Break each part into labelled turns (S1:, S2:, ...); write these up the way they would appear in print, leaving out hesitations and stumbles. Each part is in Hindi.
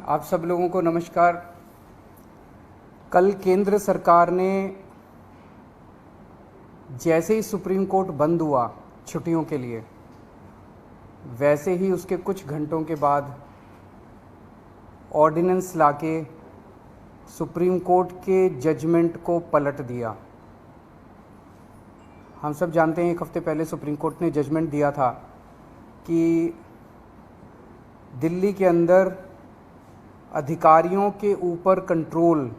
S1: आप सब लोगों को नमस्कार। कल केंद्र सरकार ने जैसे ही सुप्रीम कोर्ट बंद हुआ छुट्टियों के लिए, वैसे ही उसके कुछ घंटों के बाद ऑर्डिनेंस लाके सुप्रीम कोर्ट के जजमेंट को पलट दिया। हम सब जानते हैं एक हफ्ते पहले सुप्रीम कोर्ट ने जजमेंट दिया था कि दिल्ली के अंदर अधिकारियों के ऊपर कंट्रोल,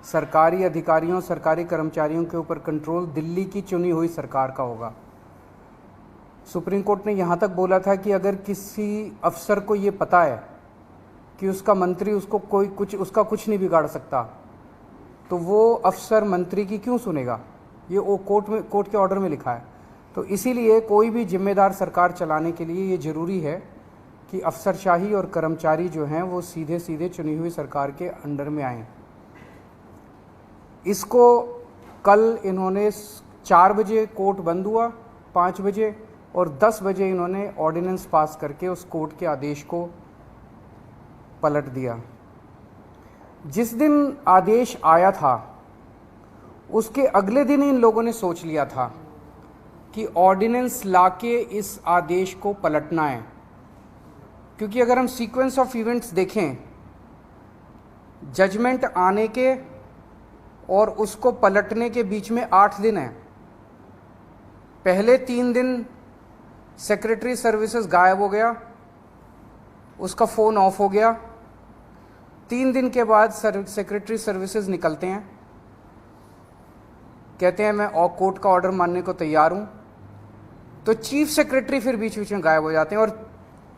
S1: सरकारी अधिकारियों, सरकारी कर्मचारियों के ऊपर कंट्रोल दिल्ली की चुनी हुई सरकार का होगा। सुप्रीम कोर्ट ने यहाँ तक बोला था कि अगर किसी अफसर को ये पता है कि उसका मंत्री उसको उसका कुछ नहीं बिगाड़ सकता, तो वो अफसर मंत्री की क्यों सुनेगा। ये वो कोर्ट के ऑर्डर में लिखा है। तो इसीलिए कोई भी जिम्मेदार सरकार चलाने के लिए ये ज़रूरी है कि अफसरशाही और कर्मचारी जो हैं वो सीधे सीधे चुनी हुई सरकार के अंडर में आएँ। इसको कल इन्होंने 4 बजे कोर्ट बंद हुआ, 5 बजे और 10 बजे इन्होंने ऑर्डिनेंस पास करके उस कोर्ट के आदेश को पलट दिया। जिस दिन आदेश आया था उसके अगले दिन इन लोगों ने सोच लिया था कि ऑर्डिनेंस लाके इस आदेश को पलटना है, क्योंकि अगर हम सीक्वेंस ऑफ इवेंट्स देखें, जजमेंट आने के और उसको पलटने के बीच में 8 दिन है। पहले 3 दिन सेक्रेटरी सर्विसेज गायब हो गया, उसका फ़ोन ऑफ हो गया। 3 दिन के बाद सेक्रेटरी सर्विसेज निकलते हैं, कहते हैं मैं कोर्ट का ऑर्डर मानने को तैयार हूं। तो चीफ सेक्रेटरी फिर बीच बीच में गायब हो जाते हैं और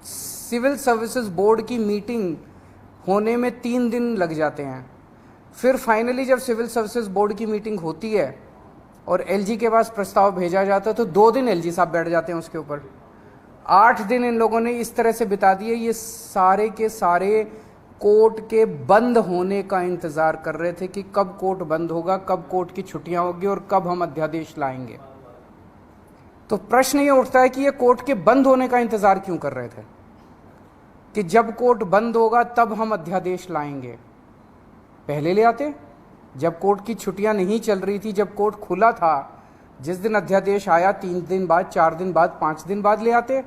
S1: सिविल सर्विसेज बोर्ड की मीटिंग होने में 3 दिन लग जाते हैं। फिर फाइनली जब सिविल सर्विसेज बोर्ड की मीटिंग होती है और एलजी के पास प्रस्ताव भेजा जाता है तो 2 दिन एलजी साहब बैठ जाते हैं उसके ऊपर। 8 दिन इन लोगों ने इस तरह से बिता दिए। ये सारे के सारे कोर्ट के बंद होने का इंतजार कर रहे थे कि कब कोर्ट बंद होगा, कब कोर्ट की छुट्टियां होगी और कब हम अध्यादेश लाएंगे। तो प्रश्न ये उठता है कि ये कोर्ट के बंद होने का इंतजार क्यों कर रहे थे कि जब कोर्ट बंद होगा तब हम अध्यादेश लाएंगे। पहले ले आते, जब कोर्ट की छुट्टियां नहीं चल रही थी, जब कोर्ट खुला था, जिस दिन अध्यादेश आया 3 दिन बाद, 4 दिन बाद, 5 दिन बाद ले आते।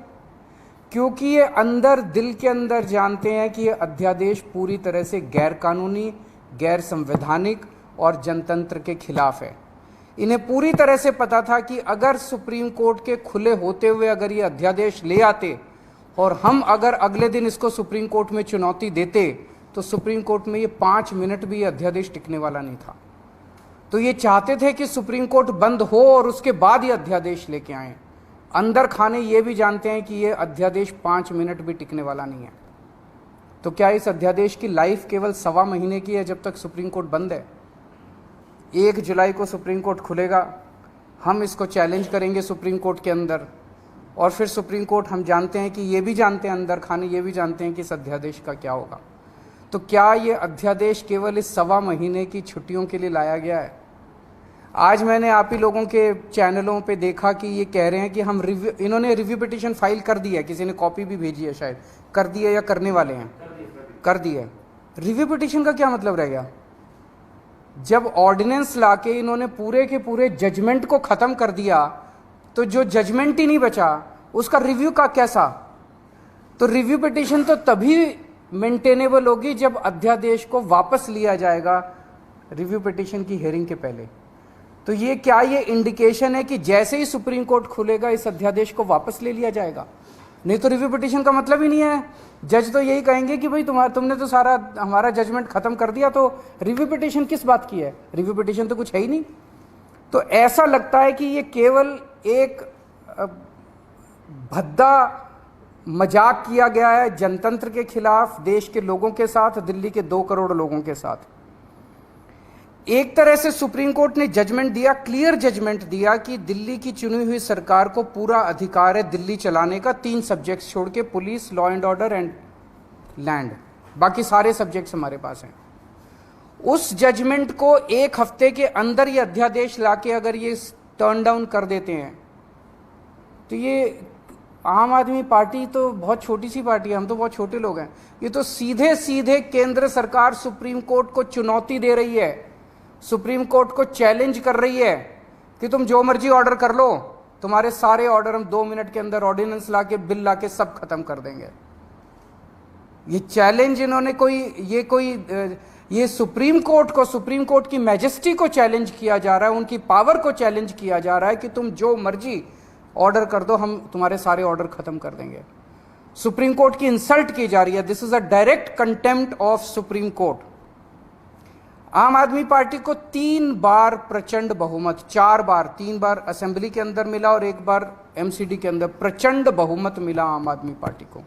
S1: क्योंकि ये अंदर दिल के अंदर जानते हैं कि ये अध्यादेश पूरी तरह से गैर कानूनी, गैर संवैधानिक और जनतंत्र के खिलाफ है। इन्हें पूरी तरह से पता था कि अगर सुप्रीम कोर्ट के खुले होते हुए अगर ये अध्यादेश ले आते और हम अगर अगले दिन इसको सुप्रीम कोर्ट में चुनौती देते तो सुप्रीम कोर्ट में ये 5 मिनट भी ये अध्यादेश टिकने वाला नहीं था। तो ये चाहते थे कि सुप्रीम कोर्ट बंद हो और उसके बाद ये अध्यादेश लेके आए। अंदर खाने ये भी जानते हैं कि ये अध्यादेश 5 मिनट भी टिकने वाला नहीं है। तो क्या इस अध्यादेश की लाइफ केवल 1.25 महीने की है जब तक सुप्रीम कोर्ट बंद है? 1 जुलाई को सुप्रीम कोर्ट खुलेगा, हम इसको चैलेंज करेंगे सुप्रीम कोर्ट के अंदर और फिर सुप्रीम कोर्ट, हम जानते हैं कि ये भी जानते हैं, अंदर खाने ये भी जानते हैं कि इस अध्यादेश का क्या होगा। तो क्या ये अध्यादेश केवल इस 1.25 महीने की छुट्टियों के लिए लाया गया है? आज मैंने आप ही लोगों के चैनलों पे देखा कि ये कह रहे हैं कि हम इन्होंने रिव्यू पिटीशन फाइल कर दी है, किसी ने कॉपी भी भेजी है, शायद कर दी है या करने वाले हैं, कर दी है। रिव्यू पिटीशन का क्या मतलब रह गया? जब ऑर्डिनेंस लाके इन्होंने पूरे के पूरे जजमेंट को खत्म कर दिया तो जो जजमेंट ही नहीं बचा उसका रिव्यू का कैसा? तो रिव्यू पिटीशन तो तभी मेंटेनेबल होगी जब अध्यादेश को वापस लिया जाएगा रिव्यू पिटीशन की हियरिंग के पहले। तो ये क्या ये इंडिकेशन है कि जैसे ही सुप्रीम कोर्ट खुलेगा इस अध्यादेश को वापस ले लिया जाएगा? नहीं तो रिव्यू पिटीशन का मतलब ही नहीं है। जज तो यही कहेंगे कि भाई तुमने तो सारा हमारा जजमेंट खत्म कर दिया, तो रिव्यू पिटीशन किस बात की है? रिव्यू पिटीशन तो कुछ है ही नहीं। तो ऐसा लगता है कि ये केवल एक भद्दा मजाक किया गया है जनतंत्र के खिलाफ, देश के लोगों के साथ, दिल्ली के 2 करोड़ लोगों के साथ। एक तरह से सुप्रीम कोर्ट ने जजमेंट दिया, क्लियर जजमेंट दिया कि दिल्ली की चुनी हुई सरकार को पूरा अधिकार है दिल्ली चलाने का, 3 सब्जेक्ट्स छोड़ के, police, law and order and land, बाकी सारे सब्जेक्ट्स हमारे पास हैं। उस जजमेंट को 1 हफ्ते के अंदर ये अध्यादेश लाके अगर ये टर्न डाउन कर देते हैं तो ये आम आदमी पार्टी तो बहुत छोटी सी पार्टी है, हम तो बहुत छोटे लोग हैं। ये तो सीधे सीधे केंद्र सरकार सुप्रीम कोर्ट को चुनौती दे रही है, सुप्रीम कोर्ट को चैलेंज कर रही है कि तुम जो मर्जी ऑर्डर कर लो, तुम्हारे सारे ऑर्डर हम 2 मिनट के अंदर ऑर्डिनेंस लाके बिल लाके सब खत्म कर देंगे। ये चैलेंज इन्होंने ये सुप्रीम कोर्ट की मैजेस्टी को चैलेंज किया जा रहा है, उनकी पावर को चैलेंज किया जा रहा है कि तुम जो मर्जी ऑर्डर कर दो, हम तुम्हारे सारे ऑर्डर खत्म कर देंगे। सुप्रीम कोर्ट की इंसल्ट की जा रही है। This is a direct contempt of supreme court. आम आदमी पार्टी को 3 बार प्रचंड बहुमत, 4 बार, 3 बार असेंबली के अंदर मिला और 1 बार एमसीडी के अंदर प्रचंड बहुमत मिला आम आदमी पार्टी को।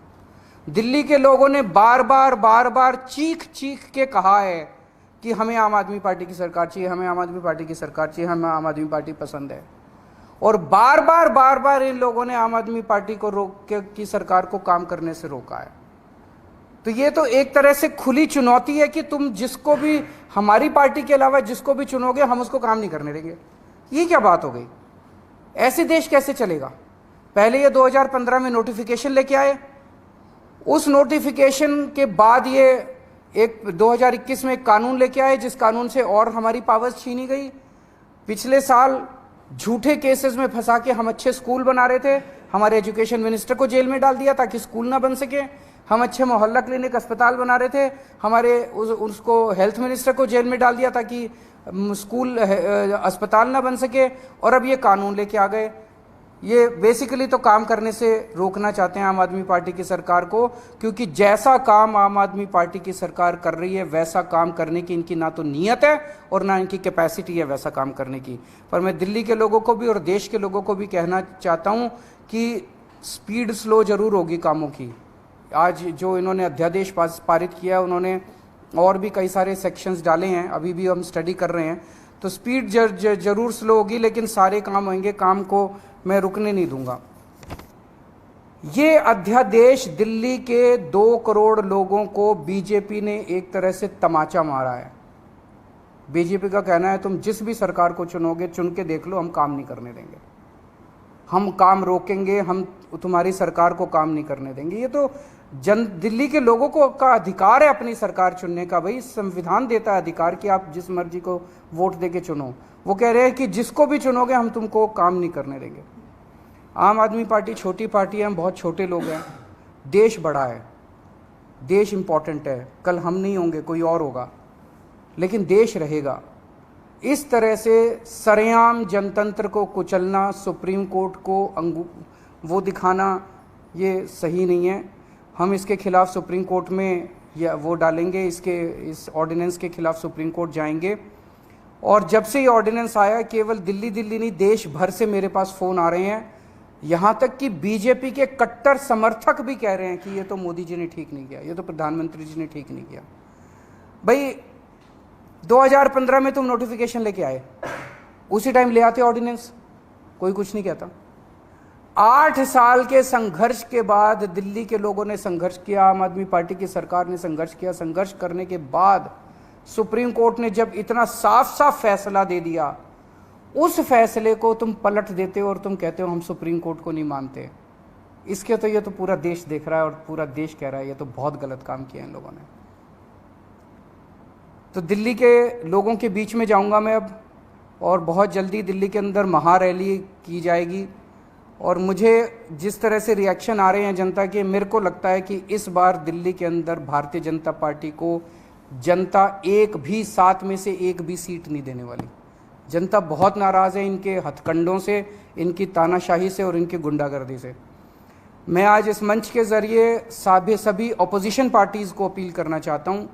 S1: दिल्ली के लोगों ने बार बार चीख चीख के कहा है कि हमें आम आदमी पार्टी की सरकार चाहिए, हमें आम आदमी पार्टी की सरकार चाहिए, हमें आम आदमी पार्टी पसंद है। और बार बार इन लोगों ने आम आदमी पार्टी को की सरकार को काम करने से रोका है। तो ये तो एक तरह से खुली चुनौती है कि तुम जिसको भी, हमारी पार्टी के अलावा जिसको भी चुनोगे, हम उसको काम नहीं करने देंगे। ये क्या बात हो गई? ऐसे देश कैसे चलेगा? पहले ये 2015 में नोटिफिकेशन लेके आए, उस नोटिफिकेशन के बाद ये एक 2021 में एक कानून लेके आए, जिस कानून से और हमारी पावर्स छीनी गई। पिछले साल झूठे केसेस में फंसा के हम अच्छे स्कूल बना रहे थे, हमारे एजुकेशन मिनिस्टर को जेल में डाल दिया ताकि स्कूल ना बन सके। हम अच्छे मोहल्ला क्लिनिक अस्पताल बना रहे थे, हमारे उसको हेल्थ मिनिस्टर को जेल में डाल दिया ताकि स्कूल अस्पताल ना बन सके। और अब ये कानून लेके आ गए। ये बेसिकली तो काम करने से रोकना चाहते हैं आम आदमी पार्टी की सरकार को, क्योंकि जैसा काम आम आदमी पार्टी की सरकार कर रही है वैसा काम करने की इनकी ना तो नीयत है और ना इनकी कैपेसिटी है वैसा काम करने की। पर मैं दिल्ली के लोगों को भी और देश के लोगों को भी कहना चाहता हूं कि स्पीड स्लो जरूर होगी कामों की। आज जो इन्होंने अध्यादेश पारित किया, उन्होंने और भी कई सारे सेक्शंस डाले हैं, अभी भी हम स्टडी कर रहे हैं। तो स्पीड जरूर स्लो होगी, लेकिन सारे काम होंगे। काम को मैं रुकने नहीं दूंगा। ये अध्यादेश दिल्ली के 2 करोड़ लोगों को बीजेपी ने एक तरह से तमाचा मारा है। बीजेपी का कहना है तुम जिस भी सरकार को चुनोगे, चुन के देख लो, हम काम नहीं करने देंगे, हम काम रोकेंगे, हम तुम्हारी सरकार को काम नहीं करने देंगे। ये तो दिल्ली के लोगों को का अधिकार है अपनी सरकार चुनने का। भाई संविधान देता है अधिकार कि आप जिस मर्जी को वोट देके चुनो। वो कह रहे हैं कि जिसको भी चुनोगे हम तुमको काम नहीं करने देंगे। आम आदमी पार्टी छोटी पार्टी है, हम बहुत छोटे लोग हैं। देश बड़ा है, देश इंपॉर्टेंट है। कल हम नहीं होंगे, कोई और होगा, लेकिन देश रहेगा। इस तरह से सरेआम जनतंत्र को कुचलना, सुप्रीम कोर्ट को वो दिखाना, ये सही नहीं है। हम इसके खिलाफ सुप्रीम कोर्ट में या वो डालेंगे, इस ऑर्डिनेंस के खिलाफ सुप्रीम कोर्ट जाएंगे। और जब से ये ऑर्डिनेंस आया, केवल दिल्ली नहीं, देश भर से मेरे पास फ़ोन आ रहे हैं। यहाँ तक कि बीजेपी के कट्टर समर्थक भी कह रहे हैं कि ये तो मोदी जी ने ठीक नहीं किया, ये तो प्रधानमंत्री जी ने ठीक नहीं किया। भाई 2015 में तुम नोटिफिकेशन लेके आए, उसी टाइम ले आते ऑर्डिनेंस, कोई कुछ नहीं कहता। 8 साल के संघर्ष के बाद दिल्ली के लोगों ने संघर्ष किया, आम आदमी पार्टी की सरकार ने संघर्ष किया। संघर्ष करने के बाद सुप्रीम कोर्ट ने जब इतना साफ साफ फैसला दे दिया, उस फैसले को तुम पलट देते हो और तुम कहते हो हम सुप्रीम कोर्ट को नहीं मानते। इसके तो ये तो पूरा देश देख रहा है और पूरा देश कह रहा है ये तो बहुत गलत काम किया इन लोगों ने। तो दिल्ली के लोगों के बीच में जाऊंगा मैं अब, और बहुत जल्दी दिल्ली के अंदर महारैली की जाएगी। और मुझे जिस तरह से रिएक्शन आ रहे हैं जनता के, मेरे को लगता है कि इस बार दिल्ली के अंदर भारतीय जनता पार्टी को जनता 7 में से 1 भी सीट नहीं देने वाली। जनता बहुत नाराज़ है इनके हथकंडों से, इनकी तानाशाही से और इनकी गुंडागर्दी से। मैं आज इस मंच के ज़रिए सभी अपोजिशन पार्टीज़ को अपील करना चाहता हूँ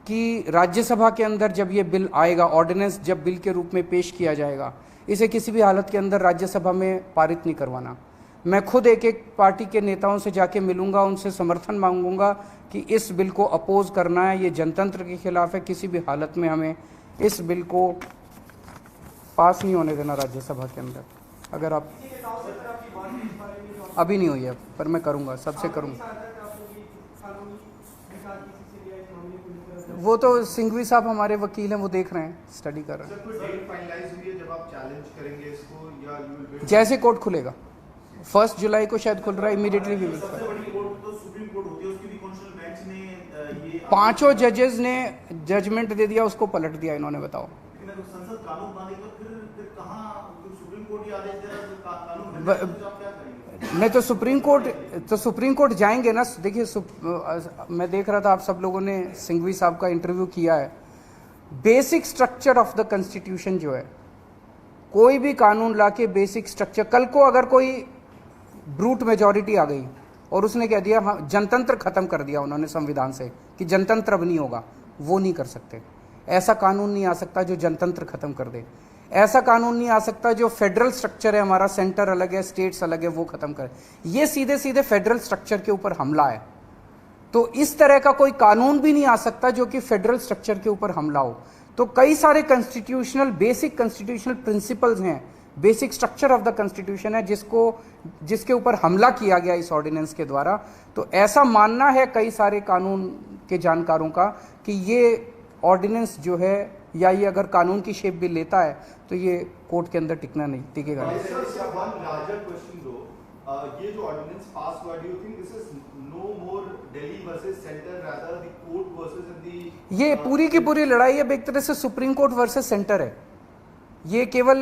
S1: कि राज्यसभा के अंदर जब ये बिल आएगा, ऑर्डिनेंस जब बिल के रूप में पेश किया जाएगा, इसे किसी भी हालत के अंदर राज्यसभा में पारित नहीं करवाना। मैं खुद एक पार्टी के नेताओं से जाके मिलूंगा, उनसे समर्थन मांगूंगा कि इस बिल को अपोज करना है, ये जनतंत्र के खिलाफ है। किसी भी हालत में हमें इस बिल को पास नहीं होने देना राज्यसभा के अंदर। अगर आप अभी नहीं हुई है, पर मैं करूंगा, सबसे करूंगा। वो तो सिंघवी साहब हमारे वकील हैं, वो देख रहे हैं, स्टडी कर रहे हैं। जैसे कोर्ट खुलेगा 1 जुलाई को शायद खुल रहा है, इमीडिएटली भी
S2: सबसे बड़ी कोर्ट तो सुप्रीम कोर्ट होती है, उसकी भी कॉन्स्टिट्यूशनल बेंच ने ये
S1: 5 जजेस ने जजमेंट दे दिया, उसको पलट दिया इन्होंने। बताओ,
S2: संसद कानून बने तो फिर कहाँ सुप्रीम कोर्ट ही आदेश दे रहा है कानून बनने तो आप क्या करेंगे?
S1: नहीं तो सुप्रीम कोर्ट जाएंगे ना। देखिए मैं देख रहा था आप सब लोगों ने सिंघवी साहब का इंटरव्यू किया है। Basic structure of the constitution जो है, कोई भी कानून लाके बेसिक स्ट्रक्चर, कल को अगर कोई ब्रूट मेजॉरिटी आ गई और उसने कह दिया हाँ जनतंत्र खत्म कर दिया उन्होंने संविधान से कि जनतंत्र अब नहीं होगा, वो नहीं कर सकते। ऐसा कानून नहीं आ सकता जो जनतंत्र खत्म कर दे। ऐसा कानून नहीं आ सकता जो फेडरल स्ट्रक्चर है, हमारा सेंटर अलग है, स्टेट्स अलग है, वो खत्म करे। ये सीधे सीधे फेडरल स्ट्रक्चर के ऊपर हमला है। तो इस तरह का कोई कानून भी नहीं आ सकता जो कि फेडरल स्ट्रक्चर के ऊपर हमला हो। तो कई सारे बेसिक कॉन्स्टिट्यूशनल प्रिंसिपल्स हैं, basic structure of the constitution है जिसके ऊपर हमला किया गया इस ऑर्डिनेंस के द्वारा। तो ऐसा मानना है कई सारे कानून के जानकारों का कि ये ऑर्डिनेंस जो है, या ये अगर कानून की शेप भी लेता है तो ये कोर्ट के अंदर टिकेगा नहीं।
S3: ये जो ऑर्डिनेंस पास हुआ, do you think this is no more Delhi versus centre, rather the court versus the,
S1: ये पूरी की पूरी लड़ाई अब एक तरह से सुप्रीम कोर्ट वर्सेस सेंटर है। ये केवल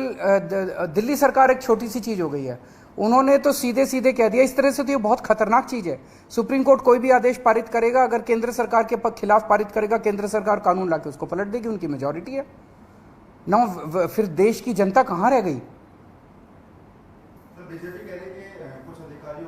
S1: दिल्ली सरकार एक छोटी सी चीज हो गई है। उन्होंने तो सीधे सीधे कह दिया। इस तरह से तो ये बहुत खतरनाक चीज है। सुप्रीम कोर्ट कोई भी आदेश पारित करेगा, अगर केंद्र सरकार के खिलाफ पारित करेगा, केंद्र सरकार कानून लाके उसको पलट देगी, उनकी मेजॉरिटी है ना। फिर देश की जनता कहां रह गई?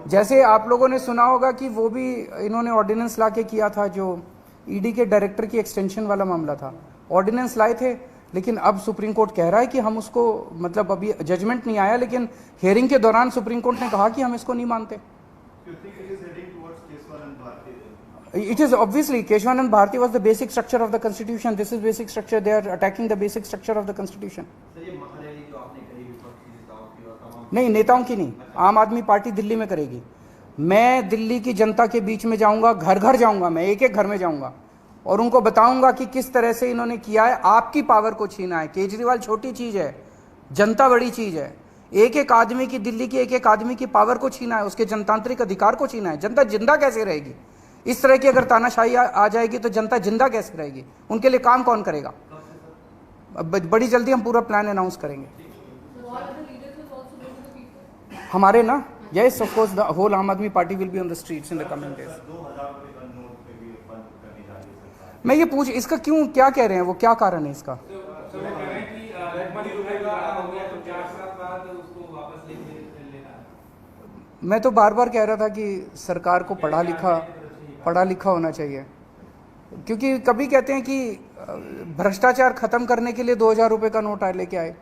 S1: जैसे आप लोगों ने सुना होगा कि वो भी इन्होंने ऑर्डिनेंस लाके किया था, जो ईडी के डायरेक्टर की एक्सटेंशन वाला मामला था। ऑर्डिनेंस लाए थे, लेकिन अब सुप्रीम कोर्ट कह रहा है कि हम उसको, मतलब अभी जजमेंट नहीं आया, लेकिन हियरिंग के दौरान सुप्रीम कोर्ट ने कहा कि हम इसको नहीं मानते। It is obviously Keshwanand Bharti was the basic structure of the constitution. This is basic structure. They are attacking the basic structure of the constitution. नहीं, नेताओं की नहीं, आम आदमी पार्टी दिल्ली में करेगी। मैं दिल्ली की जनता के बीच में जाऊंगा, घर घर जाऊंगा, मैं एक एक घर में जाऊंगा और उनको बताऊंगा कि किस तरह से इन्होंने किया है। आपकी पावर को छीना है। केजरीवाल छोटी चीज है, जनता बड़ी चीज है। एक एक आदमी की, दिल्ली की एक एक आदमी की पावर को छीना है, उसके जनतांत्रिक अधिकार को छीना है। जनता जिंदा कैसे रहेगी? इस तरह की अगर तानाशाही आ जाएगी तो जनता जिंदा कैसे रहेगी? उनके लिए काम कौन करेगा? बड़ी जल्दी हम पूरा प्लान अनाउंस करेंगे हमारे ना। yes of course the whole आम आदमी party will be on the streets in the coming days। मैं ये पूछ, इसका क्यों, क्या कह रहे हैं वो, क्या कारण है इसका? मैं तो बार बार कह रहा था कि सरकार को पढ़ा लिखा होना चाहिए। क्योंकि कभी कहते हैं कि भ्रष्टाचार खत्म करने के लिए 2000 रुपये का नोट लेके आए,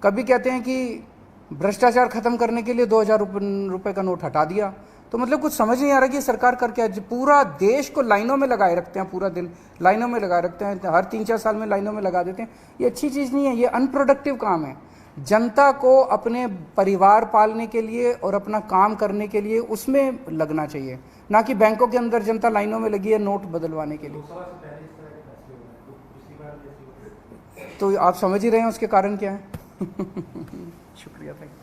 S1: कभी कहते हैं कि भ्रष्टाचार खत्म करने के लिए 2000 रुपये का नोट हटा दिया। तो मतलब कुछ समझ नहीं आ रहा कि सरकार कर क्या। पूरा देश को लाइनों में लगाए रखते हैं, पूरा दिन लाइनों में लगाए रखते हैं, हर 3-4 साल में लाइनों में लगा देते हैं। ये अच्छी चीज़ नहीं है, ये अनप्रोडक्टिव काम है। जनता को अपने परिवार पालने के लिए और अपना काम करने के लिए उसमें लगना चाहिए, ना कि बैंकों के अंदर जनता लाइनों में लगी है नोट बदलवाने के लिए। तो आप समझ ही रहे हैं उसके कारण क्या है। शुक्रिया, थैंक यू।